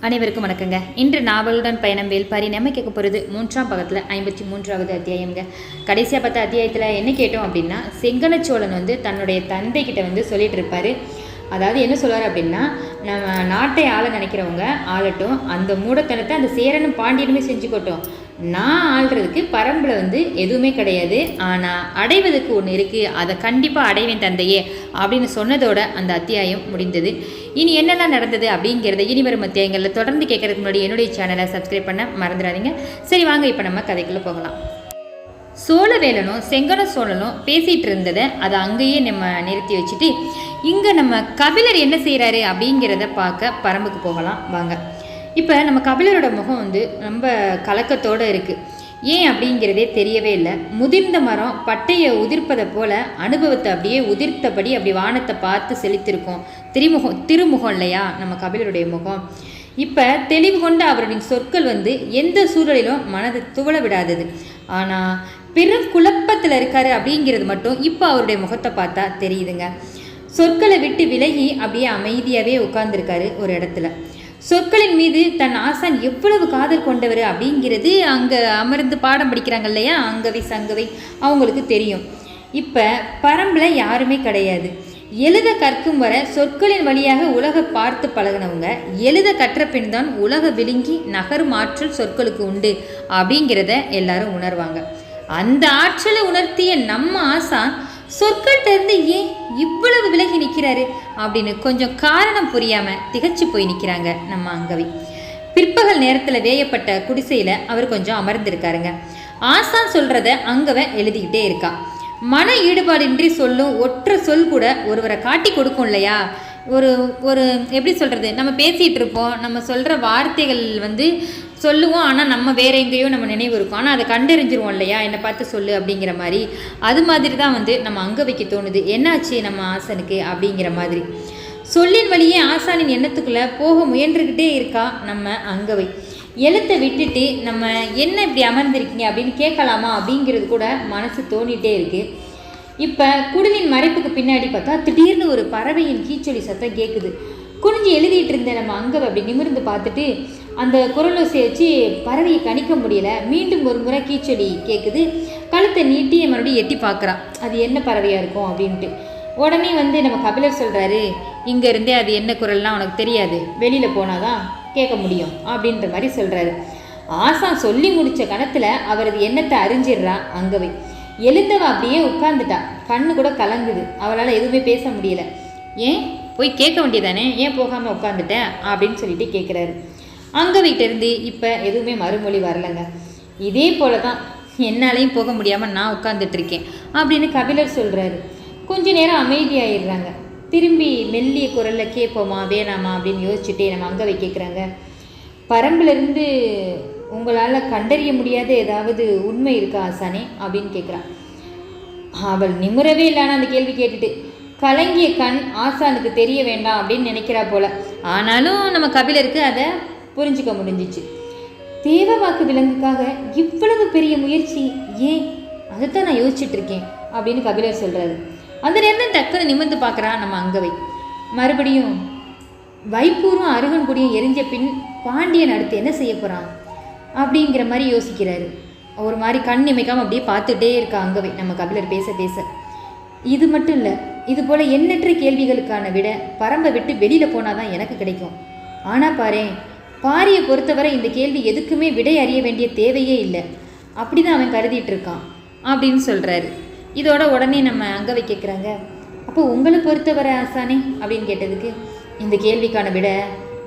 அனைவருக்கும் வணக்கங்க. இன்று நாவலுடன் பயணம் வேல்பாரி நம்ம கேட்க போகிறது 3ஆம் பக்கத்தில் 53வது அத்தியாயம்ங்க. கடைசியாக பார்த்த அத்தியாயத்தில் என்ன கேட்டோம் அப்படின்னா, செங்கனச்சோழன் தன்னுடைய தந்தை கிட்ட சொல்லிட்டு இருப்பார். அதாவது என்ன சொல்வார் அப்படின்னா, நம்ம நாட்டை ஆள நினைக்கிறவங்க ஆளட்டும், அந்த மூடத்தனத்தை அந்த சேரனும் பாண்டியனுமே செஞ்சுக்கட்டும், நான் ஆள்றதுக்கு பரம்பில் எதுவுமே கிடையாது, ஆனால் அடைவதற்கு ஒன்று இருக்குது, அதை கண்டிப்பாக அடைவேன் தந்தையே அப்படின்னு சொன்னதோட அந்த அத்தியாயம் முடிந்தது. இனி என்னெல்லாம் நடந்தது அப்படிங்கிறத இனி வரும் அத்தியாயங்களில் தொடர்ந்து கேட்கறதுக்கு முன்னாடி என்னுடைய சேனலை சப்ஸ்கிரைப் பண்ண மறந்துடாதீங்க. சரி வாங்க, இப்போ நம்ம கதைக்குள்ளே போகலாம். சோழவேலனும் செங்கன சோழனும் பேசிகிட்டு இருந்ததை அதை அங்கேயே நம்ம நிறுத்தி வச்சுட்டு இங்கே நம்ம கபிலர் என்ன செய்கிறாரு அப்படிங்கிறத பார்க்க பரம்புக்கு போகலாம் வாங்க. இப்போ நம்ம கபிலரோட முகம் ரொம்ப கலக்கத்தோடு இருக்குது. ஏன் அப்படிங்கிறதே தெரியவே இல்லை. முதிர்ந்த மரம் பட்டையை உதிர்ப்பதை போல அனுபவத்தை அப்படியே உதிர்த்தபடி அப்படி வானத்தை பார்த்து செழித்திருக்கும். திருமுகம் இல்லையா நம்ம கபிலருடைய முகம். இப்போ தெளிவு கொண்ட அவருடைய சொற்கள் எந்த சூழலிலும் மனதை துவள விடாதது. ஆனால் பெரும் குழப்பத்தில் இருக்காரு அப்படிங்கிறது மட்டும் இப்போ அவருடைய முகத்தை பார்த்தா தெரியுதுங்க. சொற்களை விட்டு விலகி அப்படியே அமைதியாகவே உட்கார்ந்துருக்காரு ஒரு இடத்துல. சொற்களின் மீது தன் ஆசான் எவ்வளவு காதல் கொண்டவர் அப்படிங்கிறது அங்கே அமர்ந்து பாடம் படிக்கிறாங்க இல்லையா, அங்கவை சங்கவை, அவங்களுக்கு தெரியும். இப்போ பரம்பில் யாருமே கிடையாது. எழுத கற்கும் வர சொற்களின் வழியாக உலக பார்த்து பழகினவங்க எழுத கற்ற பின் தான் உலக விழுங்கி நகரும் ஆற்றல் சொற்களுக்கு உண்டு அப்படிங்கிறத எல்லாரும் உணர்வாங்க. அந்த ஆற்றலை உணர்த்திய நம்ம ஆசான் சொற்கள்கிட்ட இருந்து ஏன் இவ்வளவு விலகி நிற்கிறாரு அப்படின்னு கொஞ்சம் காரணம் புரியாமல் திகச்சு போய் நிற்கிறாங்க நம்ம அங்கவை. பிற்பகல் நேரத்தில் வேயப்பட்ட குடிசையில் அவர் கொஞ்சம் அமர்ந்திருக்காருங்க. ஆசான் சொல்கிறத அங்கவை எழுதிக்கிட்டே இருக்கா. மன ஈடுபாடின்றி சொல்லும் ஒற்றை சொல் கூட ஒருவரை காட்டி கொடுக்கும் இல்லையா. ஒரு ஒரு எப்படி சொல்கிறது, நம்ம பேசிகிட்டு இருப்போம், நம்ம சொல்கிற வார்த்தைகள் சொல்லுவோம், ஆனால் நம்ம வேற எங்கேயோ நம்ம நினைவு இருக்கும், ஆனால் அதை கண்டறிஞ்சிருவோம் இல்லையா, என்னை பார்த்து சொல்லு அப்படிங்கிற மாதிரி. அது மாதிரி தான் நம்ம அங்கவைக்கு தோணுது, என்னாச்சு நம்ம ஆசானுக்கு அப்படிங்கிற மாதிரி. சொல்லின் வழியே ஆசானின் எண்ணத்துக்குள்ளே போக முயன்றுக்கிட்டே இருக்கா நம்ம அங்கவை. எழுத்தை விட்டுட்டு நம்ம என்ன இப்படி அமர்ந்திருக்கீங்க அப்படின்னு கேட்கலாமா அப்படிங்கிறது கூட மனசு தோணிகிட்டே இருக்குது. இப்போ குடிலின் மறைப்புக்கு பின்னாடி பார்த்தா திடீர்னு ஒரு பறவையின் கீச்சொலி சத்தம் கேட்குது. குனிஞ்சு எழுதிட்டு இருந்த நம்ம அங்கவை அப்படி நிமிர்ந்து பார்த்துட்டு அந்த குரலோசையை வச்சு பறவையை கணிக்க முடியல. மீண்டும் ஒரு முறை கீச்சொலி கேட்குது. கழுத்தை நீட்டி மறுபடியும் எட்டி பார்க்குறான், அது என்ன பறவையாக இருக்கும் அப்படின்ட்டு. உடனே நம்ம கபிலர் சொல்கிறாரு, இங்கே இருந்தே அது என்ன குரல்லாம் உனக்கு தெரியாது, வெளியில் போனாதான் கேட்க முடியும் அப்படின்ற மாதிரி சொல்கிறாரு. ஆசான் சொல்லி முடித்த கணத்தில் அவரது எண்ணத்தை அறிஞ்சிடுறா அங்கவை. எழுந்தவ அப்படியே உட்கார்ந்துட்டா, கண்ணு கூட கலங்குது, அவளால் எதுவுமே பேச முடியல. ஏன் போய் கேட்க வேண்டியதானே, ஏன் போகாமல் உட்காந்துட்டேன் அப்படின்னு சொல்லிட்டு கேட்குறாரு. அங்கவைகிட்டேருந்து இப்போ எதுவுமே மறுமொழி வரலைங்க. இதே போல தான் என்னாலையும் போக முடியாமல் நான் உட்காந்துட்ருக்கேன் அப்படின்னு கபிலர் சொல்கிறாரு. கொஞ்ச நேரம் அமைதியாகிடுறாங்க. திரும்பி மெல்லிய குரலில் கேட்போமா வேணாமா அப்படின்னு யோசிச்சுட்டே நம்ம அங்கவை கேட்குறாங்க, பரம்பிலிருந்து உங்களால் கண்டறிய முடியாத ஏதாவது உண்மை இருக்கா ஆசானே அப்படின்னு கேட்குறான். அவள் நிமிரவே இல்லான அந்த கேள்வி கேட்டுட்டு கலங்கிய கண் ஆசானுக்கு தெரிய வேண்டாம் அப்படின்னு நினைக்கிறா போல. ஆனாலும் நம்ம கபிலருக்கு அதை புரிஞ்சுக்க முடிஞ்சிச்சு. தேவ வாக்கு விலங்குக்காக இவ்வளவு பெரிய முயற்சி ஏன், அதைத்தான் நான் யோசிச்சுட்டு இருக்கேன் அப்படின்னு கபிலர் சொல்கிறாரு. அந்த நேரம் டக்குன்னு நிமிர்ந்து பார்க்குறான் நம்ம அங்கவை. மறுபடியும் வைப்பூரும் அருகன்குடியும் எரிஞ்ச பின் பாண்டியன் அடுத்து என்ன செய்ய போகிறான் அப்படிங்கிற மாதிரி யோசிக்கிறாரு. ஒரு மாதிரி கண் இமைக்காமல் அப்படியே பார்த்துட்டே இருக்கா அங்கவை நம்ம கபிலர் பேச பேச. இது மட்டும் இல்லை, இது போல் எண்ணற்ற கேள்விகளுக்கான விட பரம்பை விட்டு வெளியில் போனால் தான் எனக்கு கிடைக்கும். ஆனால் பாரேன், பாரியை பொறுத்தவரை இந்த கேள்வி எதுக்குமே விடை அறிய வேண்டிய தேவையே இல்லை, அப்படி தான் அவன் கருதிட்டு இருக்கான் அப்படின்னு சொல்கிறாரு. இதோட உடனே நம்ம அங்கவை கேட்குறாங்க, அப்போ உங்களை பொறுத்தவரை ஆசானே அப்படின்னு கேட்டதுக்கு, இந்த கேள்விக்கான விட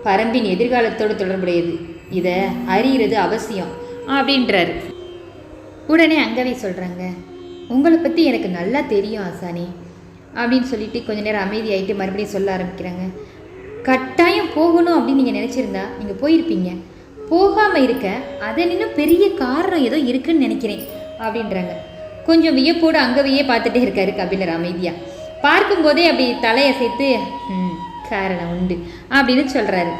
பரம்பின் எதிர்காலத்தோடு தொடர்புடையது, இதை அறிகிறது அவசியம் அப்படின்றாரு. உடனே அங்கவை சொல்கிறாங்க, உங்களை பற்றி எனக்கு நல்லா தெரியும் ஆசானே அப்படின்னு சொல்லிட்டு கொஞ்ச நேரம் அமைதியாகிட்டு மறுபடியும் சொல்ல ஆரம்பிக்கிறாங்க. கட்டாயம் போகணும் அப்படின்னு நீங்கள் நினச்சிருந்தா நீங்கள் போயிருப்பீங்க, போகாமல் இருக்க அதை இன்னும் பெரிய காரணம் ஏதோ இருக்குன்னு நினைக்கிறேன் அப்படின்றாங்க. கொஞ்சம் வியப்போடு அங்கவையே பார்த்துட்டே இருக்காரு கபிலர் அமைதியாக. பார்க்கும்போதே அப்படி தலையசைத்து காரணம் உண்டு அப்படின்னு சொல்கிறாரு.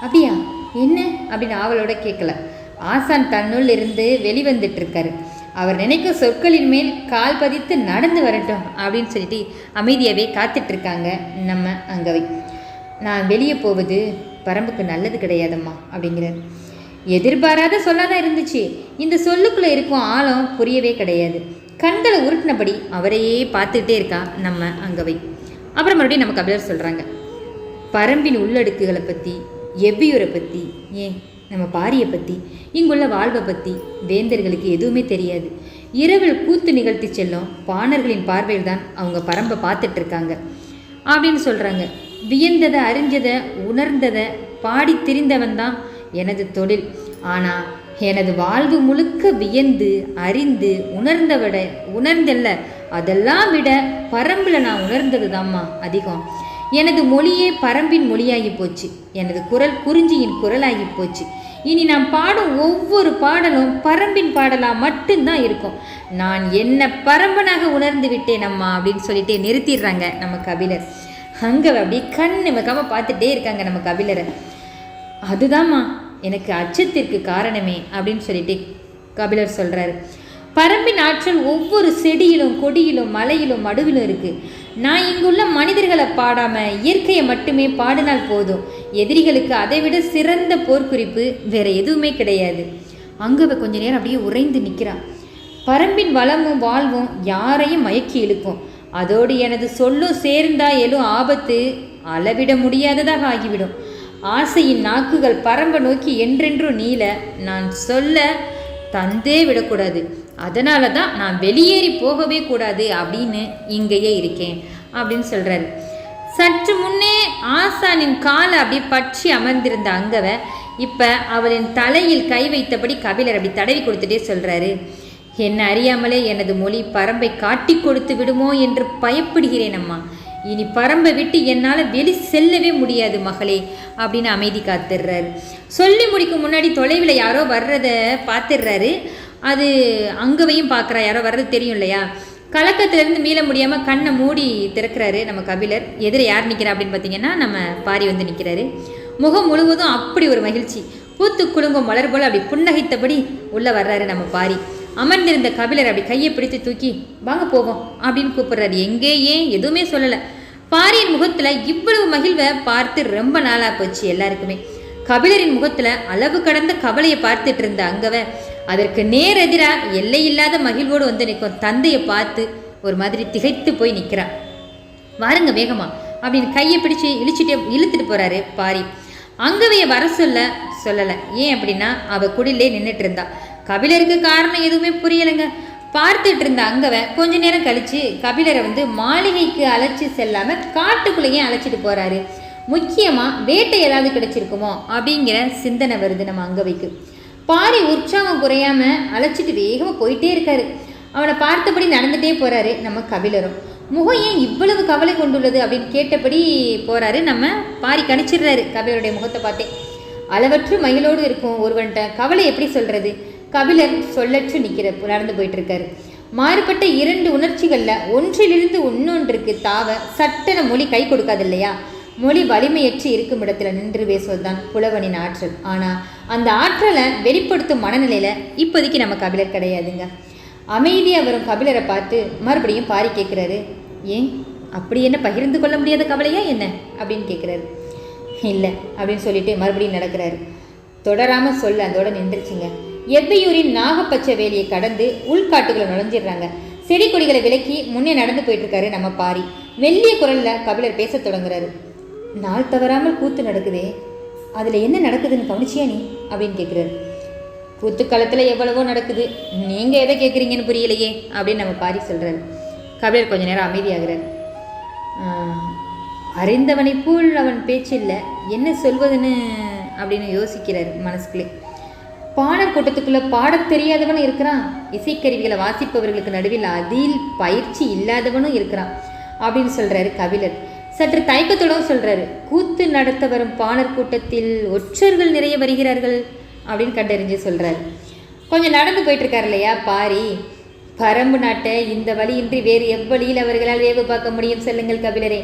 அப்படியா, என்ன அப்படின்னு ஆவலோட கேட்கல. ஆசான் தன்னுள் இருந்து வெளிவந்துட்டு இருக்காரு. அவர் நினைக்கும் சொற்களின் மேல் கால் பதித்து நடந்து வரட்டும் அப்படின்னு சொல்லிட்டு அமைதியாகவே காத்துட்ருக்காங்க நம்ம அங்கவை. நான் வெளியே போவது பரம்புக்கு நல்லது கிடையாதம்மா அப்படிங்கிறார். எதிர்பாராத சொல்லாதான் இருந்துச்சு. இந்த சொல்லுக்குள்ளே இருக்கும் ஆழம் புரியவே கிடையாது. கண்களை உருட்டினபடி அவரையே பார்த்துக்கிட்டே இருக்கா நம்ம அங்கவை. அப்புறம் மறுபடியும் நம்ம கபிலர் சொல்கிறாங்க, பரம்பின் உள்ளடுக்குகளை பற்றி, எவ்வியூரை பற்றி, ஏன் நம்ம பாரியை பற்றி, இங்குள்ள வாழ்வை பற்றி வேந்தர்களுக்கு எதுவுமே தெரியாது. இரவில் கூத்து நிகழ்த்தி செல்லும் பாணர்களின் பார்வையில் தான் அவங்க பரம்பை பார்த்துட்டு இருக்காங்க அப்படின்னு சொல்கிறாங்க. வியந்ததை, அறிஞ்சதை, உணர்ந்ததை பாடி திரிந்தவன் தான் எனது தொழில். ஆனால் எனது வாழ்வு முழுக்க வியந்து அறிந்து உணர்ந்தல்ல, அதெல்லாம் விட பரம்பில் நான் உணர்ந்தது தான்மா அதிகம். எனது மொழியே பரம்பின் மொழியாகி போச்சு. எனது குரல் குறிஞ்சியின் குரலாகி போச்சு. இனி நான் பாடும் ஒவ்வொரு பாடலும் பரம்பின் பாடலாக மட்டும்தான் இருக்கும். நான் என்ன பரம்பனாக உணர்ந்து விட்டேன் அம்மா அப்படின்னு சொல்லிட்டு நிறுத்திடுறாங்க நம்ம கபிலர். அங்கே அப்படியே கண்ணு வைக்காம பார்த்துட்டே இருக்காங்க நம்ம கபிலரை. அதுதாம்மா எனக்கு அச்சத்திற்கு காரணமே அப்படின்னு சொல்லிட்டு கபிலர் சொல்கிறாரு. பரம்பின் ஆற்றல் ஒவ்வொரு செடியிலும், கொடியிலும், மலையிலும், மடுவிலும் இருக்குது. நான் இங்குள்ள மனிதர்களை பாடாமல் இயற்கையை மட்டுமே பாடினால் போதும். எதிரிகளுக்கு அதை விட சிறந்த போர்க்குறிப்பு வேற எதுவுமே கிடையாது. அங்கே கொஞ்ச நேரம் அப்படியே உறைந்து நிற்கிறான். பரம்பின் வளமும் வாழ்வும் யாரையும் மயக்கி இழுக்கும். அதோடு எனது சொல்லும் சேர்ந்தா எழும் ஆபத்து அளவிட முடியாததாக ஆகிவிடும். ஆசையின் நாக்குகள் பரம்பை நோக்கி என்றென்றும் நீள நான் சொல்ல தந்தே விடக்கூடாது. அதனால தான் நான் வெளியேறி போகவே கூடாது அப்படின்னு இங்கேயே இருக்கேன் அப்படின்னு சொல்கிறாரு. சற்று முன்னே ஆசானின் காலை அப்படியே பற்றி அமர்ந்திருந்த அங்கவை இப்போ அவளின் தலையில் கை வைத்தபடி கபிலர் அப்படி தடவி கொடுத்துட்டே சொல்கிறாரு, என்ன அறியாமலே எனது மொழி பரம்பை காட்டி கொடுத்து விடுமோ என்று பயப்படுகிறேன் அம்மா. இனி பரம்பை விட்டு என்னால் வெளி செல்லவே முடியாது மகளே அப்படின்னு அமைதி காத்துடுறாரு. சொல்லி முடிக்கும் முன்னாடி தொலைவில் யாரோ வர்றதை பார்த்துடுறாரு. அது அங்கவையும் பார்க்குறா, யாரோ வர்றது தெரியும் இல்லையா. கலக்கத்திலேருந்து மீள முடியாமல் கண்ணை மூடி திறக்கிறாரு நம்ம கபிலர். எதிர யார் நிற்கிறா அப்படின்னு பார்த்தீங்கன்னா நம்ம பாரி வந்து நிற்கிறாரு. முகம் முழுவதும் அப்படி ஒரு மகிழ்ச்சி, பூத்து குலுங்கும் மலர் போல் அப்படி புன்னகைத்தபடி உள்ளே வர்றாரு நம்ம பாரி. அமர்ந்திருந்த கபிலர் அப்படி கையை பிடித்து தூக்கி வாங்க போவோம் அப்படின்னு கூப்பிடுறாரு. எங்கே ஏன் எதுவுமே சொல்லலை. பாரியின் முகத்தில் இவ்வளவு மகிழ்வை பார்த்து ரொம்ப நாளாக போச்சு எல்லாருக்குமே. கபிலரின் முகத்தில் அளவு கடந்த கவலையை பார்த்துட்டு இருந்த அங்கவை அதற்கு நேர் எதிராக எல்லை இல்லாத மகிழ்வோடு வந்து நிற்கும் தந்தையை பார்த்து ஒரு மாதிரி திகைத்து போய் நிற்கிறான். வாருங்க வேகமா அப்படின்னு கையை பிடிச்சி இழுத்துட்டு போறாரு பாரி. அங்கவையை வர சொல்லலை. ஏன் அப்படின்னா அவள் குடிலே நின்றுட்டு இருந்தா. கபிலருக்கு காரணம் எதுவுமே புரியலைங்க. பார்த்துட்டு இருந்த அங்கவை கொஞ்ச நேரம் கழிச்சு கபிலரை வந்து மாளிகைக்கு அழைச்சி செல்லாமல் காட்டுக்குள்ளேயே அழைச்சிட்டு போறாரு. முக்கியமாக வேட்டை ஏதாவது கிடைச்சிருக்குமோ அப்படிங்கிற சிந்தனை வருது நம்ம அங்கவைக்கு. பாரி உற்சாகம் குறையாம அழைச்சிட்டு வேகமாக போயிட்டே இருக்காரு. அவனை பார்த்தபடி நடந்துகிட்டே போறாரு நம்ம கபிலரும். முகம் ஏன் இவ்வளவு கவலை கொண்டுள்ளது அப்படின்னு கேட்டபடி போறாரு நம்ம பாரி. கணிச்சிடுறாரு கபிலருடைய முகத்தை பார்த்தே. அளவற்று மகிழோடு இருக்கும் ஒருவன்ட்ட கவலை எப்படி சொல்றது? கபிலர் சொல்லற்று நடந்து போயிட்டு இருக்காரு. மாறுபட்ட இரண்டு உணர்ச்சிகளில் ஒன்றிலிருந்து இன்னொன்றுக்கு தாவ சட்டென மொழி கை கொடுக்காது இல்லையா. மொழி வலிமையற்று இருக்கும் இடத்துல நின்று பேசுவதுதான் புலவனின் ஆற்றல். ஆனால் அந்த ஆற்றலை வெளிப்படுத்தும் மனநிலையில் இப்போதைக்கு நம்ம கபிலர் கிடையாதுங்க. அமைதியாக வரும் கபிலரை பார்த்து மறுபடியும் பாரி கேட்குறாரு, ஏன் அப்படி என்ன பகிர்ந்து கொள்ள முடியாத கவலையா என்ன அப்படின்னு கேட்குறாரு. இல்லை அப்படின்னு சொல்லிட்டு மறுபடியும் நடக்கிறாரு. தொடராமல் சொல்ல அதோட நின்றுச்சுங்க. எவ்வியூரின் நாகப்பச்சை வேலியை கடந்து உள்காட்டுகளை நுழைஞ்சிடுறாங்க. செடி கொடிகளை விலக்கி முன்னே நடந்து போயிட்டு இருக்காரு நம்ம பாரி. மெல்லிய குரல்ல கபிலர் பேச தொடங்குறாரு. நாள் தவறாமல் கூத்து நடக்குதே, அதில் என்ன நடக்குதுன்னு கவனிச்சியா நீ அப்படின்னு கேட்குறாரு. கூத்துக்களத்தில் எவ்வளவோ நடக்குது, நீங்கள் எதை கேட்குறீங்கன்னு புரியலையே அப்படின்னு நம்ம பாரி சொல்கிறாரு. கபிலர் கொஞ்ச நேரம் அமைதியாகிறார். அறிந்தவனை போல் அவன் பேச்சு இல்லை, என்ன சொல்வதுன்னு அப்படின்னு யோசிக்கிறார் மனசுக்குள்ளே. பாடல் கூட்டத்துக்குள்ளே பாடத் தெரியாதவனும் இருக்கிறான், இசைக்கருவிகளை வாசிப்பவர்களுக்கு நடுவில் அதில் பயிற்சி இல்லாதவனும் இருக்கிறான் அப்படின்னு சொல்கிறாரு கபிலர். சற்று தயக்கத்தோடும் சொல்கிறாரு, கூத்து நடத்த வரும் பாணர் கூட்டத்தில் ஒற்றர்கள் நிறைய வருகிறார்கள் அப்படின்னு கண்டறிஞ்சு சொல்கிறாரு. கொஞ்சம் நடந்து போயிட்டுருக்காரு இல்லையா பாரி. பரம்பு நாட்டை இந்த வழியின்றி வேறு எவ்வழியில் அவர்களால் வேவு பார்க்க முடியும் சொல்லுங்கள் கபிலரே.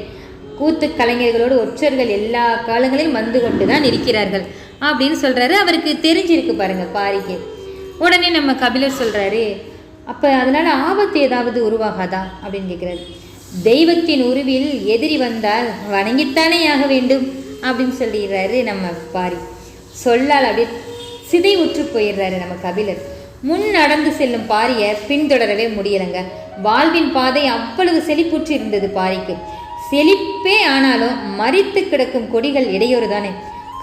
கூத்து கலைஞர்களோடு ஒற்றர்கள் எல்லா காலங்களையும் வந்து கொண்டு தான் இருக்கிறார்கள் அப்படின்னு சொல்கிறாரு. அவருக்கு தெரிஞ்சிருக்கு பாருங்கள் பாரிக்கு. உடனே நம்ம கபிலர் சொல்கிறாரு, அப்போ அதனால் ஆபத்து ஏதாவது உருவாகாதா அப்படின்னு கேட்குறாரு. தெய்வத்தின் உருவில் எதிரி வந்தால் வணங்கித்தானே ஆக வேண்டும் அப்படின்னு சொல்லிடுறாரு நம்ம பாரி. சொல்லால் அப்படியே சிதை உற்று போயிடுறாரு நம்ம கபிலர். முன் நடந்து செல்லும் பாரியை பின்தொடரவே முடியலைங்க. வாழ்வின் பாதை அவ்வளவு செழிப்புற்று இருந்தது பாரிக்கு. செழிப்பே ஆனாலும் மரித்து கிடக்கும் கொடிகள் இடையூறு தானே.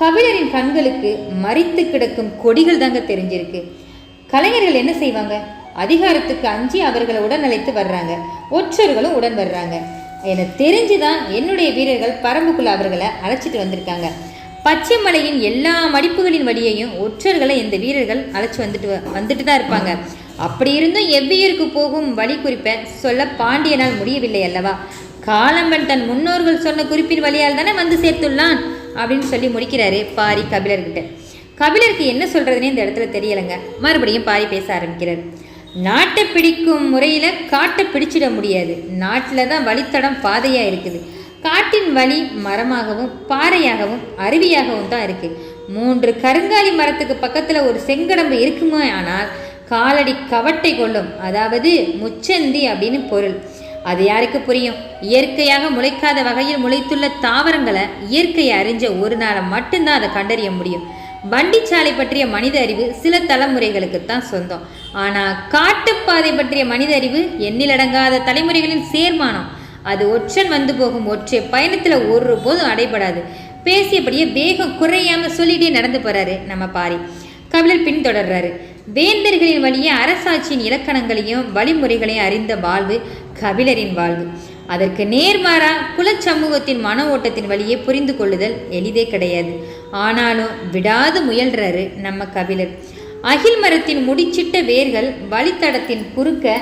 கபிலரின் கண்களுக்கு மரித்து கிடக்கும் கொடிகள் தாங்க தெரிஞ்சிருக்கு. கலைஞர்கள் என்ன செய்வாங்க? அதிகாரத்துக்கு அஞ்சி அவர்களை உடன் அழைத்து வர்றாங்க, ஒற்றர்களும் உடன் வர்றாங்க. எனக்கு தெரிஞ்சுதான் என்னுடைய வீரர்கள் பரம்புக்குள்ள அவர்களை அழைச்சிட்டு வந்திருக்காங்க. பச்சைமலையின் எல்லா மடிப்புகளின் வழியையும் ஒற்றர்களை இந்த வீரர்கள் அழைச்சி வந்துட்டு தான் இருப்பாங்க. அப்படி இருந்தும் எவ்வியருக்கு போகும் வழி குறிப்பை சொல்ல பாண்டியனால் முடியவில்லை அல்லவா? காலம்பன் தன் முன்னோர்கள் சொன்ன குறிப்பின் வழியால் தானே வந்து சேர்த்துள்ளான் அப்படின்னு சொல்லி முடிக்கிறாரு பாரி கபிலர்கிட்ட. கபிலருக்கு என்ன சொல்றதுன்னே இந்த இடத்துல தெரியலைங்க. மறுபடியும் பாரி பேச ஆரம்பிக்கிறார். நாட்டை பிடிக்கும் முறையில் காட்டை பிடிச்சிட முடியாது. நாட்டில் தான் வழித்தடம் பாதையாக இருக்குது. காட்டின் வழி மரமாகவும் பாறையாகவும் அருவியாகவும் தான் இருக்குது. 3 கருங்காலி மரத்துக்கு பக்கத்தில் ஒரு செங்கடம்பு இருக்குமா? ஆனால் காலடி கவட்டை கொள்ளும், அதாவது முச்சந்தி அப்படின்னு பொருள். அது யாருக்கு புரியும்? இயற்கையாக முளைக்காத வகையில் முளைத்துள்ள தாவரங்களை இயற்கையை அறிஞ்ச ஒரு நாளை மட்டும்தான் அதை கண்டறிய முடியும். வண்டிச்சாலை பற்றிய மனித அறிவு சில தலைமுறைகளுக்குத்தான் சொந்தம். ஆனால் காட்டுப்பாதை பற்றிய மனித அறிவு எண்ணிலடங்காத தலைமுறைகளின் சேர்மானம். அது ஒற்றன் வந்து போகும் ஒற்றை பயணத்தில் ஒரு போதும் அடைபடாது. பேசியபடியே வேகம் குறையாம சொல்லிட்டே நடந்து போறாரு நம்ம பாரி. கபிலர் பின்தொடர்றாரு. வேந்தர்களின் வழியே அரசாட்சியின் இலக்கணங்களையும் வழிமுறைகளையும் அறிந்த வாழ்வு கபிலரின் வாழ்வு. அதற்கு நேர்மாறா குலச்சமூகத்தின் மன ஓட்டத்தின் வழியே புரிந்து கொள்ளுதல் எளிதே கிடையாது. ஆனாலும் விடாது முயல்றாரு நம்ம கபிலர். அகில் மரத்தின் முடிச்சிட்ட வேர்கள் வழித்தடத்தின் குறுக்க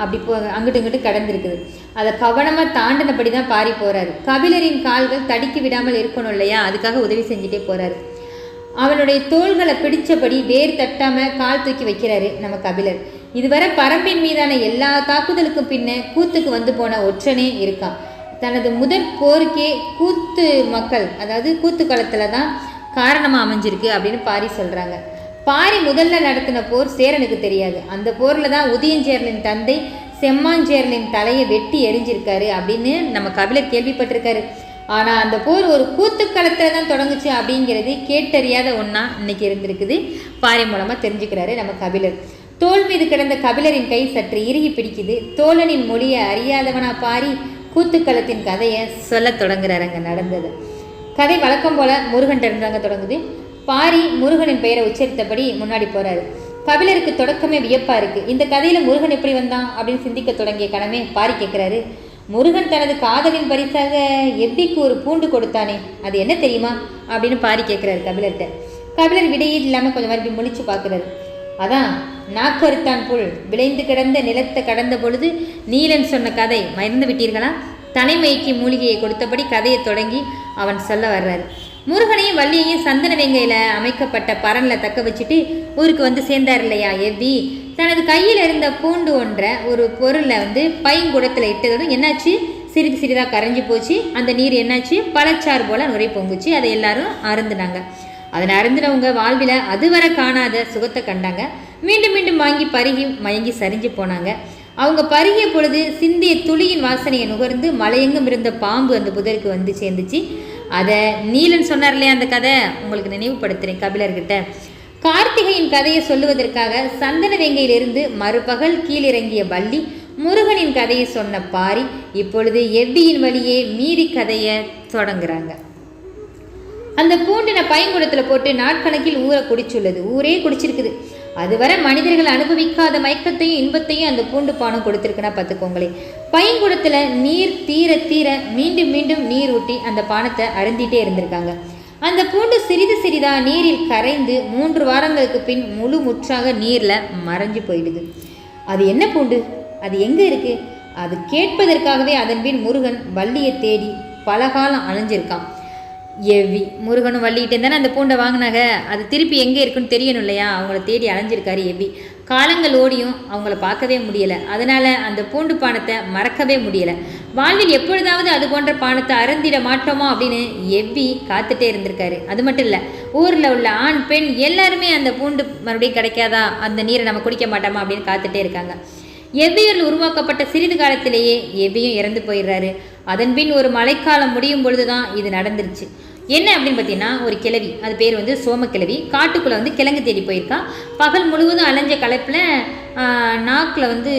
அப்படி அங்கிட்டு இங்கிட்டு கடந்திருக்குது. அதை கவனமாக தாண்டினபடி தான் பாரி போகிறாரு. கபிலரின் கால்கள் தடிக்கி விடாமல் இருக்கணும் இல்லையா, அதுக்காக உதவி செஞ்சுட்டே போகிறாரு. அவனுடைய தோள்களை பிடிச்சபடி வேர் தட்டாமல் கால் தூக்கி வைக்கிறாரு நம்ம கபிலர். இதுவரை பரம்பின் மீதான எல்லா தாக்குதலுக்கும் பின்ன கூத்துக்கு வந்து போன ஒற்றனே இருக்கான். தனது முதற் போருக்கே கூத்து மக்கள், அதாவது கூத்து களத்தில் தான் காரணமாக அமைஞ்சிருக்கு அப்படின்னு பாரி சொல்கிறாங்க. பாரி முதல்ல நடத்தின போர் சேரனுக்கு தெரியாது. அந்த போரில் தான் உதயஞ்சேரலின் தந்தை செம்மாஞ்சேரலின் தலையை வெட்டி எரிஞ்சிருக்காரு அப்படின்னு நம்ம கபிலர் கேள்விப்பட்டிருக்காரு. ஆனால் அந்த போர் ஒரு கூத்துக்களத்தில் தான் தொடங்குச்சு அப்படிங்கிறது கேட்டறியாத ஒன்றா இன்னைக்கு இருந்திருக்குது. பாரி மூலமாக தெரிஞ்சுக்கிறாரு நம்ம கபிலர். தோல் மீது கிடந்த கபிலரின் கை சற்று இறுகி பிடிக்குது. தோழனின் மொழியை அறியாதவனா பாரி கூத்துக்களத்தின் கதையை சொல்ல தொடங்குறாரு. அங்கே நடந்தது கதை வழக்கம் போல முருகன் இருந்தாங்க தொடங்குது. பாரி முருகனின் பெயரை உச்சரித்தபடி முன்னாடி போறாரு. கபிலருக்கு தொடக்கமே வியப்பா இருக்கு. இந்த கதையில முருகன் எப்படி வந்தான் அப்படின்னு சிந்திக்க தொடங்கிய கணமே பாரி கேட்கிறாரு. முருகன் தனது காதலின் பரிசாக எவ்விக்கு ஒரு பூண்டு கொடுத்தானே, அது என்ன தெரியுமா அப்படின்னு பாரி கேட்கிறாரு கபிலர்கிட்ட. கபிலர் விடையே இல்லாம கொஞ்சம் மறுபடியும் முழிச்சு பார்க்கிறாரு. அதான் நாக்கறுத்தான் புல் விளைந்து கிடந்த நிலத்தை கடந்த பொழுது நீலன் சொன்ன கதை மறந்து விட்டீர்களா? தலைமைக்கு மூலிகையை கொடுத்தபடி கதையை தொடங்கி அவன் சொல்ல வர்றாரு. முருகனையும் வள்ளியையும் சந்தன வேங்கையில் அமைக்கப்பட்ட பரனில் தக்க வச்சுட்டு ஊருக்கு வந்து சேர்ந்தார் இல்லையா எவ்வி. தனது கையில் இருந்த பூண்டு ஒன்றை ஒரு பொருளை பைங்குடத்தில் இட்டதும் என்னாச்சு, சிறிது சிறிதாக கரைஞ்சி போச்சு. அந்த நீர் என்னாச்சு, பழச்சாறு போல் நுரை பொங்குச்சு. அதை எல்லாரும் அருந்துனாங்க. அதனை அருந்தினவங்க வாழ்வில் அதுவரை காணாத சுகத்தை கண்டாங்க. மீண்டும் மீண்டும் வாங்கி பருகி மயங்கி சரிஞ்சு போனாங்க. அவங்க பருகிய பொழுது சிந்திய துளியின் வாசனையை நுகர்ந்து மலையெங்கும் இருந்த பாம்பு அந்த புதருக்கு வந்து சேர்ந்துச்சு. அதை நீலன் சொன்னார் இல்லையா, அந்த கதை உங்களுக்கு நினைவுபடுத்துகிறேன் கபிலர்கிட்ட. கார்த்திகையின் கதையை சொல்லுவதற்காக சந்தன வேங்கையிலிருந்து மறுபகல் கீழிறங்கிய வள்ளி முருகனின் கதையை சொன்ன பாரி இப்பொழுது எவ்வியின் வழியே மீறி கதையை தொடங்குறாங்க. அந்த பூண்டின பைங்குடத்தில் போட்டு நாட்கணக்கில் ஊரை குடிச்சுள்ளது. ஊரே குடிச்சிருக்குது. அதுவரை மனிதர்கள் அனுபவிக்காத மயக்கத்தையும் இன்பத்தையும் அந்த பூண்டு பானம் கொடுத்துருக்குன்னா பார்த்துக்கோங்களே. பைங்குடத்தில் நீர் தீர தீர மீண்டும் மீண்டும் நீர் ஊட்டி அந்த பானத்தை அருந்திட்டே இருந்திருக்காங்க. அந்த பூண்டு சிறிது சிறிதாக நீரில் கரைந்து 3 வாரங்களுக்கு பின் முழு முற்றாக நீரில் மறைஞ்சு போயிடுது. அது என்ன பூண்டு, அது எங்கே இருக்குது? அது கேட்பதற்காகவே அதன் பின் முருகன் வள்ளியை தேடி பல காலம் அலைஞ்சிருக்கான். எவ்வி முருகனும் வள்ளிகிட்டே தானே அந்த பூண்டை வாங்கினாங்க. அது திருப்பி எங்கே இருக்குன்னு தெரியணும் இல்லையா? அவங்கள தேடி அலைஞ்சிருக்காரு எவ்வி. காலங்கள் ஓடியும் அவங்கள பார்க்கவே முடியலை. அதனால் அந்த பூண்டு பானத்தை மறக்கவே முடியலை. வாழ்வில் எப்பொழுதாவது அது போன்ற பானத்தை அருந்திட மாட்டோமோ அப்படின்னு எவ்வி காத்துட்டே இருந்திருக்காரு. அது மட்டும் இல்லை, ஊரில் உள்ள ஆண் பெண் எல்லாருமே அந்த பூண்டு மறுபடியும் கிடைக்காதா, அந்த நீரை நம்ம குடிக்க மாட்டோமா அப்படின்னு காத்துட்டே இருக்காங்க. எவ்வியூரில் உருவாக்கப்பட்ட சிறிது காலத்திலேயே எவ்வியும் இறந்து போயிடுறாரு. அதன்பின் ஒரு மழைக்காலம் முடியும் பொழுது தான் இது நடந்துருச்சு. என்ன அப்படின்னு பார்த்தீங்கன்னா, ஒரு கிழவி, அது பேர் வந்து சோமக்கிழவி, காட்டுக்குள்ளே வந்து கிழங்கு தேடி போயிருக்கா. பகல் முழுவதும் அலைஞ்ச களைப்பில் நாக்கில் வந்து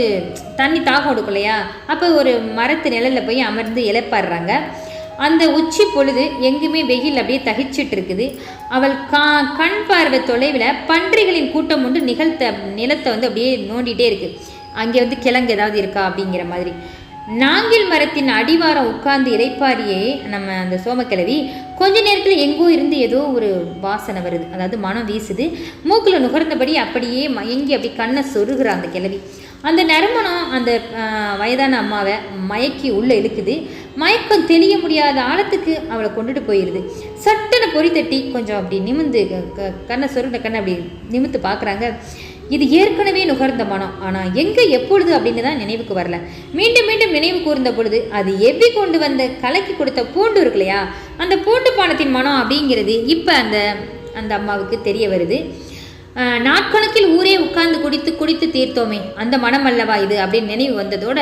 தண்ணி தாகம் எடுக்கும் இல்லையா, அப்போ ஒரு மரத்து நிழலில் போய் அமர்ந்து இலைப்பாடுறாங்க. அந்த உச்சி பொழுது எங்குமே வெயில் அப்படியே தகிச்சிட்டு இருக்குது. அவள் கண் பார்வை தொலைவில் பன்றிகளின் கூட்டம் ஒன்று நிலத்தை வந்து அப்படியே நோண்டிகிட்டே இருக்குது. அங்கே வந்து கிழங்கு ஏதாவது இருக்கா அப்படிங்கிற மாதிரி. நாங்கில் மரத்தின் அடிவாரம் உட்கார்ந்து இலைப்பாரியே நம்ம அந்த சோமக்கிழவி கொஞ்ச நேரத்தில் எங்கோ இருந்து ஏதோ ஒரு வாசனை வருது, அதாவது மனம் வீசுது. மூக்கில் நுகர்ந்தபடி அப்படியே மயங்கி அப்படி கண்ணை சொருகிற அந்த கிழவி. அந்த நறுமணம் அந்த வயதான அம்மாவை மயக்கி உள்ளே இழுக்குது. மயக்கம் தெளிய முடியாத ஆழத்துக்கு அவளை கொண்டுட்டு போயிடுது. சட்டனை பொறி தட்டி கொஞ்சம் அப்படி நிமிந்து கண்ணை சொருகிற கண்ணை அப்படி நிமித்து பார்க்குறாங்க. இது ஏற்கனவே நுகர்ந்த மனம், ஆனால் எங்கே எப்பொழுது அப்படின்னு தான் நினைவுக்கு வரல. மீண்டும் மீண்டும் நினைவு கூர்ந்த பொழுது அது எவ்வி கொண்டு வந்த கலக்கி கொடுத்த பூண்டு இருக்கு இல்லையா, அந்த பூண்டு பானத்தின் மனம் அப்படிங்கிறது இப்போ அந்த அம்மாவுக்கு தெரிய வருது. நாட்கணக்கில் ஊரே உட்கார்ந்து குடித்து தீர்த்தோமே, அந்த மனம் அல்லவா இது அப்படின்னு நினைவு வந்ததோட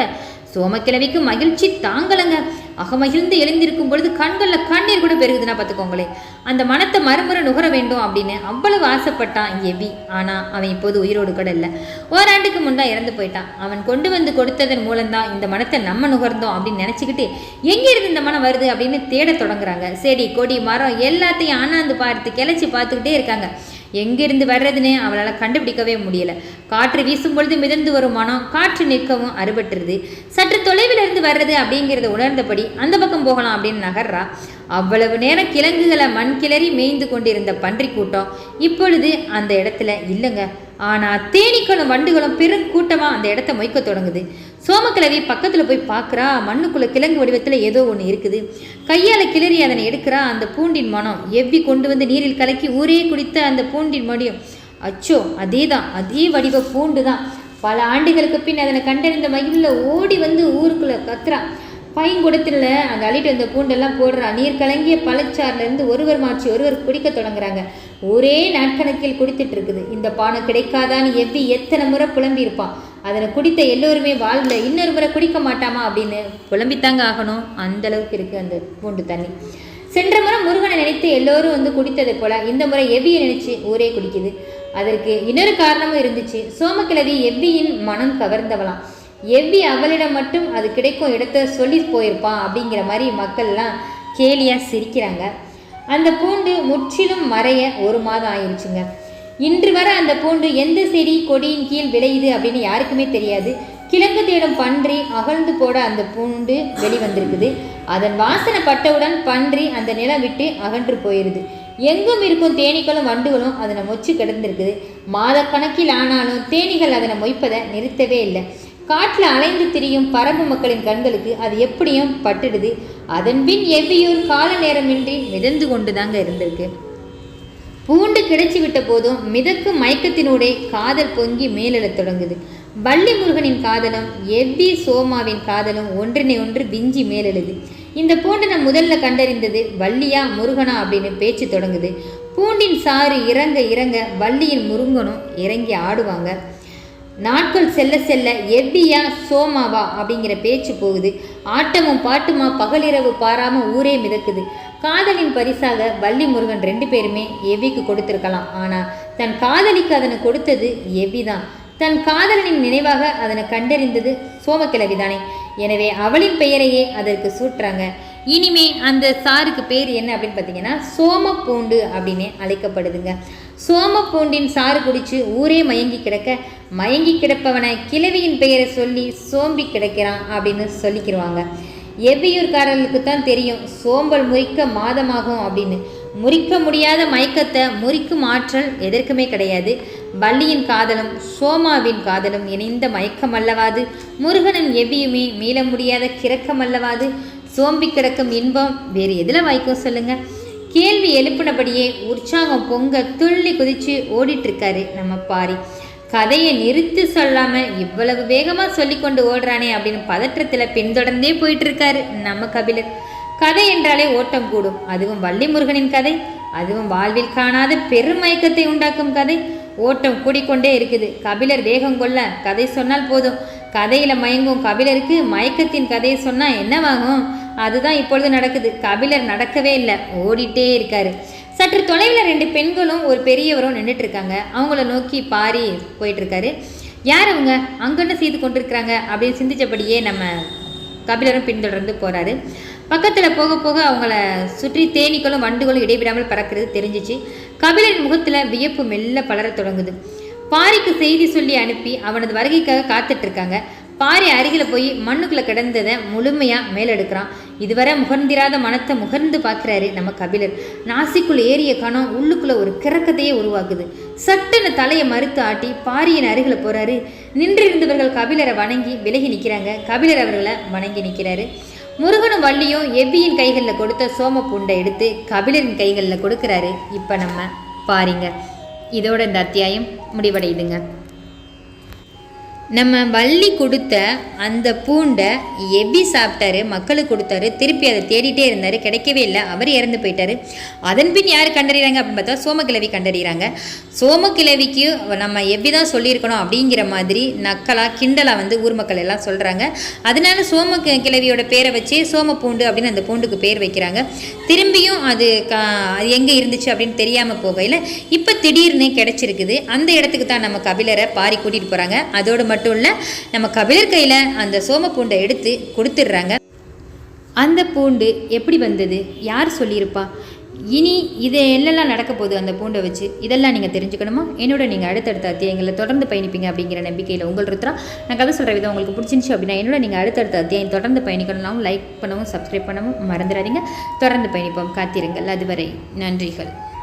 சோமக்கிழவிக்கு மகிழ்ச்சி தாங்கலங்க. அகமகிழ்ந்து எழுந்திருக்கும் பொழுது கண்களில் கண்ணீர் கூட பெருகுதுன்னா பார்த்துக்கோங்களேன். அந்த மனத்தை மறுமுறை நுகர வேண்டும் அப்படின்னு அவ்வளவு ஆசைப்பட்டான் எவ்வி. ஆனால் அவன் இப்போது உயிரோடு கூட இல்லை. ஓராண்டுக்கு முன்தான் இறந்து போயிட்டான். அவன் கொண்டு வந்து கொடுத்ததன் மூலம்தான் இந்த மனத்தை நம்ம நுகர்ந்தோம் அப்படின்னு நினச்சிக்கிட்டு எங்கேருந்து இந்த மனம் வருது அப்படின்னு தேட தொடங்குறாங்க. செடி கொடி மரம் எல்லாத்தையும் ஆனாந்து பார்த்து கிளச்சி பார்த்துக்கிட்டே இருக்காங்க. எங்கிருந்து வர்றதுன்னு அவளால் கண்டுபிடிக்கவே முடியலை. காற்று வீசும் பொழுது மிதந்து வரும் மனம் காற்று நிற்கவும் அறுபட்டுருது. சற்று தொலைவில் இருந்து வர்றது அப்படிங்கிறத உணர்ந்தபடி அந்த பக்கம் போகலாம் அப்படின்னு நகர்றா. அவ்வளவு நேரம் கிழங்குகளை மண் கிளறி மேய்ந்து கொண்டிருந்த பன்றி கூட்டம் இப்பொழுது அந்த இடத்துல இல்லைங்க. ஆனால் தேனீக்களும் வண்டுகளும் பெரும் கூட்டமாக அந்த இடத்த மொய்க்க தொடங்குது. சோமக்கிழவி பக்கத்தில் போய் பார்க்குறா. மண்ணுக்குள்ளே கிழங்கு வடிவத்தில் ஏதோ ஒன்று இருக்குது. கையால் கிளறி அதனை எடுக்கிறா. அந்த பூண்டின் மனம் எவ்வி கொண்டு வந்து நீரில் கலக்கி ஊரே குடித்த அந்த பூண்டின் மடியும். அச்சோ, அதே வடிவ பூண்டு தான். பல ஆண்டுகளுக்கு பின் அதனை கண்டறிந்த மகிழ்ல ஓடி வந்து ஊருக்குள்ளே கத்துறா. பையங்குடத்தில் அந்த அள்ளிட்டு வந்த பூண்டெல்லாம் போடுறா. நீர் கலங்கிய பழச்சாறுலேருந்து ஒருவர் மாற்றி ஒருவர் குடிக்க தொடங்குறாங்க. ஒரே நாட்கணக்கில் குடித்துட்டு இருக்குது. இந்த பானம் கிடைக்காதான்னு எவ்வி எத்தனை முறை புலம்பியிருப்பான். அதனை குடித்த எல்லோருமே வாழ்வில் இன்னொரு முறை குடிக்க மாட்டாமா அப்படின்னு புலம்பித்தாங்க ஆகணும். அந்த அளவுக்கு இருக்குது அந்த பூண்டு தண்ணி. சென்ற முறை முருகனை நினைத்து எல்லோரும் வந்து குடித்ததை போல இந்த முறை எவ்வியை நினைச்சு ஊரே குடிக்குது. அதற்கு இன்னொரு காரணமும் இருந்துச்சு. சோமக்கிழவி எவ்வியின் மனம் கவர்ந்தவளாம். எவ்வி அவளிடம் மட்டும் அது கிடைக்கும் இடத்த சொல்லி போயிருப்பான் அப்படிங்கிற மாதிரி மக்கள்லாம் கேலியாக சிரிக்கிறாங்க. அந்த பூண்டு முற்றிலும் மறைய 1 மாதம் ஆயிடுச்சுங்க. இன்று வர அந்த பூண்டு எந்த செடி கொடியின் கீழ் விளையுது அப்படின்னு யாருக்குமே தெரியாது. கிழங்கு தேடும் பன்றி அகழ்ந்து போட அந்த பூண்டு வெளிவந்திருக்குது. அதன் வாசனை பட்டவுடன் பன்றி அந்த நிலம் விட்டு அகன்று போயிடுது. எங்கும் இருக்கும் தேனீக்களும் வண்டுகளும் அதனை மொச்சு கிடந்திருக்குது. மாதக்கணக்கில் ஆனாலும் தேனீகள் அதனை மொய்ப்பதை நிறுத்தவே இல்லை. காட்டில் அலைந்து திரியும் பரம்பு மக்களின் கண்களுக்கு அது எப்படியும் பட்டுடுது. அதன்பின் எவ்வியூர் கால நேரமின்றி மிதந்து கொண்டு தாங்க இருந்திருக்கு. பூண்டு கிடைச்சி விட்ட போதும் மிதக்கும் மயக்கத்தினூடே காதல் பொங்கி மேலெழத் தொடங்குது. வள்ளி முருகனின் காதலும் எவ்வி சோமாவின் காதலும் ஒன்றினை ஒன்று விஞ்சி மேலெழுது. இந்த பூண்டு நான் முதல்ல கண்டறிந்தது வள்ளியா முருகனா அப்படின்னு பேச்சு தொடங்குது. பூண்டின் சாறு இறங்க இறங்க வள்ளியின் முருகனும் இறங்கி ஆடுவாங்க. நாட்கள் செல்ல செல்ல எவ்வியா சோமாவா அப்படிங்கிற பேச்சு போகுது. ஆட்டமும் பாட்டுமா பகலிரவு பாராமல் ஊரே மிதக்குது. காதலின் பரிசாக வள்ளி முருகன் 2 பேருமே எவ்விக்கு கொடுத்துருக்கலாம். ஆனால் தன் காதலிக்கு அதனை கொடுத்தது எவ்வி தான். தன் காதலனின் நினைவாக அதனை கண்டறிந்தது சோமக்கிழவி தானே. எனவே அவளின் பெயரையே அதற்கு சூட்டுறாங்க. இனிமே அந்த சாருக்கு பேர் என்ன அப்படின்னு பார்த்தீங்கன்னா சோமப்பூண்டு அப்படின்னு அழைக்கப்படுதுங்க. சோமப்பூண்டின் சாறு குடிச்சு ஊரே மயங்கி கிடக்க, மயங்கி கிடப்பவனை கிழவியின் பெயரை சொல்லி சோம்பி கிடக்கிறான் அப்படின்னு சொல்லிக்கிடுவாங்க. எவ்வியூர்காரர்களுக்கு தான் தெரியும் சோம்பல் முறிக்க மாதமாகும் அப்படின்னு. முறிக்க முடியாத மயக்கத்தை முறிக்கும் ஆற்றல் எதற்குமே கிடையாது. வள்ளியின் காதலும் சோமாவின் காதலும் இணைந்த மயக்கம் அல்லவாது. முருகனும் எவ்வியுமே மீள முடியாத கிறக்கம் அல்லவாது. சோம்பி கிடக்கும் இன்பம் வேறு எதில் வாய்க்கும் சொல்லுங்க. கேள்வி எழுப்பினபடியே உற்சாகம் பொங்க துள்ளி குதிச்சு ஓடிட்டுருக்காரு நம்ம பாரி. கதையை நிறுத்தி சொல்லாமல் இவ்வளவு வேகமாக சொல்லி கொண்டு ஓடுறானே அப்படின்னு பதற்றத்தில் பின்தொடர்ந்தே போயிட்டு இருக்காரு நம்ம கபிலர். கதை என்றாலே ஓட்டம் கூடும். அதுவும் வள்ளி முருகனின் கதை, அதுவும் வாழ்வில் காணாத பெரும் மயக்கத்தை உண்டாக்கும் கதை. ஓட்டம் கூடிக்கொண்டே இருக்குது. கபிலர் வேகம் கொள்ள கதை சொன்னால் போதும். கதையில் மயங்கும் கபிலருக்கு மயக்கத்தின் கதையை சொன்னால் என்னவாகும்? அதுதான் இப்பொழுது நடக்குது. கபிலர் நடக்கவே இல்லை, ஓடிட்டே இருக்காரு. சற்று தொலைவில் 2 பெண்களும் ஒரு பெரியவரும் நின்றுட்டு இருக்காங்க. அவங்கள நோக்கி பாரி போயிட்டு இருக்காரு. யார் அவங்க, அங்கன்னு செய்து கொண்டிருக்கிறாங்க அப்படின்னு சிந்திச்சபடியே நம்ம கபிலரும் பின்தொடர்ந்து போகிறாரு. பக்கத்தில் போக போக அவங்கள சுற்றி தேனீக்களும் வண்டுகளும் இடைவிடாமல் பறக்கிறது தெரிஞ்சிச்சு. கபிலரின் முகத்தில் வியப்பு மெல்ல பலர தொடங்குது. பாரிக்கு செய்தி சொல்லி அனுப்பி அவனது வருகைக்காக காத்துட்டு இருக்காங்க. பாரி அருகில் போய் மண்ணுக்குள்ளே கிடந்ததை முழுமையாக மேலெடுக்கிறான். இதுவரை முகர்ந்திராத மனத்தை முகர்ந்து பார்க்குறாரு நம்ம கபிலர். நாசிக்குள் ஏறிய கணம் உள்ளுக்குள்ளே ஒரு கிறக்கத்தையே உருவாக்குது. சட்டுன்னு தலையை மறுத்து ஆட்டி பாரியின் அருகில் போகிறாரு. நின்றிருந்தவர்கள் கபிலரை வணங்கி விலகி நிற்கிறாங்க. கபிலர் அவர்களை வணங்கி நிற்கிறாரு. முருகனும் வள்ளியும் எவ்வியின் கைகளில் கொடுத்த சோம பூண்டை எடுத்து கபிலரின் கைகளில் கொடுக்குறாரு. இப்போ நம்ம பாருங்க, இதோட இந்த அத்தியாயம் முடிவடையுதுங்க. நம்ம வள்ளி கொடுத்த அந்த பூண்டை எவ்வி சாப்பிட்டாரு, மக்களுக்கு கொடுத்தாரு. திருப்பி அதை தேடிட்டே இருந்தார், கிடைக்கவே இல்லை. அவர் இறந்து போயிட்டாரு. அதன் பின் யார் கண்டறிகிறாங்க அப்படின்னு பார்த்தா சோமக்கிழவி கண்டறிகிறாங்க. சோமக்கிழவிக்கு நம்ம எவ்வி தான் சொல்லியிருக்கணும் அப்படிங்கிற மாதிரி நக்கலாக கிண்டலாக ஊர் மக்கள் எல்லாம் சொல்கிறாங்க. அதனால சோமக்கிழவியோட பேரை வச்சு சோம பூண்டு அப்படின்னு அந்த பூண்டுக்கு பேர் வைக்கிறாங்க. திரும்பியும் அது எங்கே இருந்துச்சு அப்படின்னு தெரியாமல் போகையில் இப்போ திடீர்னு கிடச்சிருக்குது. அந்த இடத்துக்கு தான் நம்ம கபிலரை பாரி கூட்டிகிட்டு போகிறாங்க. அதோடு மட்டும் இல்லை, நம்ம கபிலர் கையில் அந்த சோம பூண்டை எடுத்து கொடுத்துட்றாங்க. அந்த பூண்டு எப்படி வந்தது, யார் சொல்லியிருப்பா, இனி இது எல்லாம் நடக்க போகுது அந்த பூண்டை வச்சு, இதெல்லாம் நீங்கள் தெரிஞ்சுக்கணுமா? என்னோட நீங்கள் அடுத்தடுத்த அத்தியாயங்களை தொடர்ந்து பயணிப்பீங்க அப்படிங்கிற நம்பிக்கையில் உங்கள் ருத்ரா. நான் கதை சொல்கிற விதம் உங்களுக்கு பிடிச்சிருந்துச்சு அப்படின்னா என்னோட நீங்கள் அடுத்தடுத்த அத்தியாயம் தொடர்ந்து பயணிக்கணும். லைக் பண்ணவும் சப்ஸ்கிரைப் பண்ணவும் மறந்துடாதீங்க. தொடர்ந்து பயணிப்போம், காத்திருங்கள். அதுவரை நன்றிகள்.